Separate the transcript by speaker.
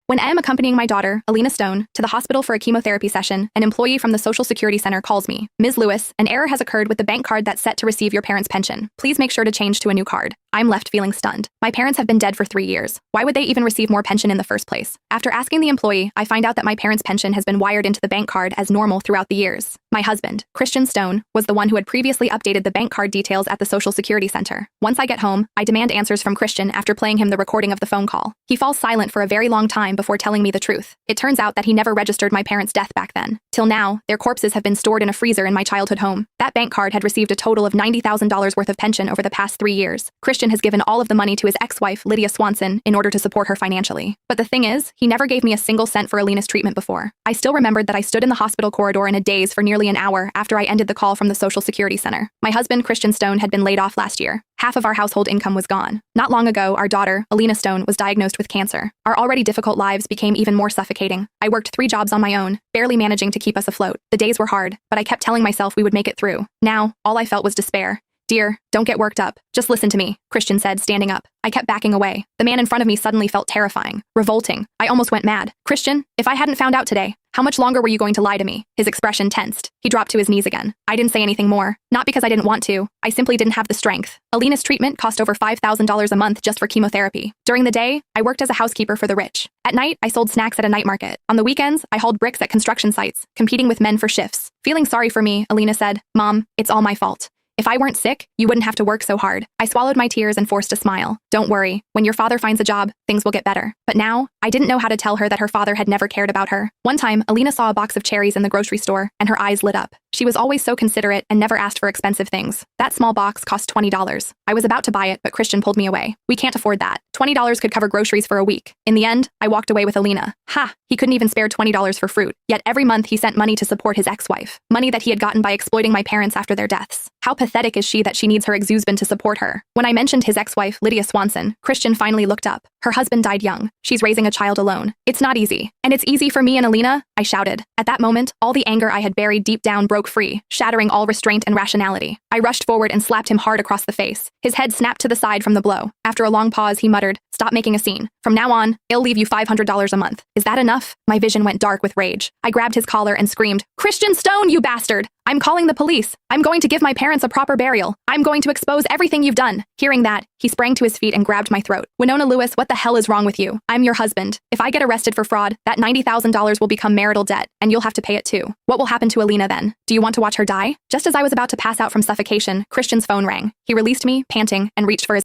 Speaker 1: When I am accompanying my daughter, Alina Stone, to the hospital for a chemotherapy session, an employee from the Social Security Center calls me. Ms. Lewis, an error has occurred with the bank card that's set to receive your parents' pension. Please make sure to change to a new card. I'm left feeling stunned. My parents have been dead for 3 years. Why would they even receive more pension in the first place? After asking the employee, I find out that my parents' pension has been wired into the bank card as normal throughout the years. My husband, Christian Stone, was the one who had previously updated the bank card details at the Social Security Center. Once I get home, I demand answers from Christian after playing him the recording of the phone call. He falls silent for a very long time before telling me the truth. It turns out that he never registered my parents' death back then. Till now, their corpses have been stored in a freezer in my childhood home. That bank card had received a total of $90,000 worth of pension over the past 3 years. Christian has given all of the money to his ex-wife, Lydia Swanson, in order to support her financially. But the thing is, he never gave me a single cent for Alina's treatment before. I still remembered that I stood in the hospital corridor in a daze for nearly an hour after I ended the call from the Social Security Center. My husband, Christian Stone, had been laid off last year. Half of our household income was gone. Not long ago, our daughter, Alina Stone, was diagnosed with cancer. Our already difficult lives became even more suffocating. I worked 3 jobs on my own, barely managing to keep us afloat. The days were hard, but I kept telling myself we would make it through. Now, all I felt was despair. "Dear, don't get worked up. Just listen to me," Christian said, standing up. I kept backing away. The man in front of me suddenly felt terrifying, revolting. I almost went mad. "Christian, if I hadn't found out today, how much longer were you going to lie to me?" His expression tensed. He dropped to his knees again. I didn't say anything more. Not because I didn't want to. I simply didn't have the strength. Alina's treatment cost over $5,000 a month just for chemotherapy. During the day, I worked as a housekeeper for the rich. At night, I sold snacks at a night market. On the weekends, I hauled bricks at construction sites, competing with men for shifts. Feeling sorry for me, Alina said, "Mom, it's all my fault. If I weren't sick, you wouldn't have to work so hard." I swallowed my tears and forced a smile. "Don't worry. When your father finds a job, things will get better." But now, I didn't know how to tell her that her father had never cared about her. One time, Alina saw a box of cherries in the grocery store, and her eyes lit up. She was always so considerate and never asked for expensive things. That small box cost $20. I was about to buy it, but Christian pulled me away. "We can't afford that. $20 could cover groceries for a week." In the end, I walked away with Alina. Ha! He couldn't even spare $20 for fruit. Yet every month he sent money to support his ex-wife. Money that he had gotten by exploiting my parents after their deaths. How pathetic is she that she needs her ex-husband to support her? When I mentioned his ex-wife, Lydia Swanson, Christian finally looked up. Her husband died young. She's raising a child alone. "It's not easy. And it's easy for me and Alina," I shouted. At that moment, all the anger I had buried deep down broke free, shattering all restraint and rationality. I rushed forward and slapped him hard across the face. His head snapped to the side from the blow. After a long pause, he muttered, "Stop making a scene. From now on, I'll leave you $500 a month. Is that enough?" My vision went dark with rage. I grabbed his collar and screamed, "Christian Stone, you bastard! I'm calling the police. I'm going to give my parents a proper burial. I'm going to expose everything you've done." Hearing that, he sprang to his feet and grabbed my throat. "Winona Lewis, what the hell is wrong with you? I'm your husband. If I get arrested for fraud, that $90,000 will become marital debt, and you'll have to pay it too. What will happen to Alina then? Do you want to watch her die?" Just as I was about to pass out from suffocation, Christian's phone rang. He released me, panting, and reached for his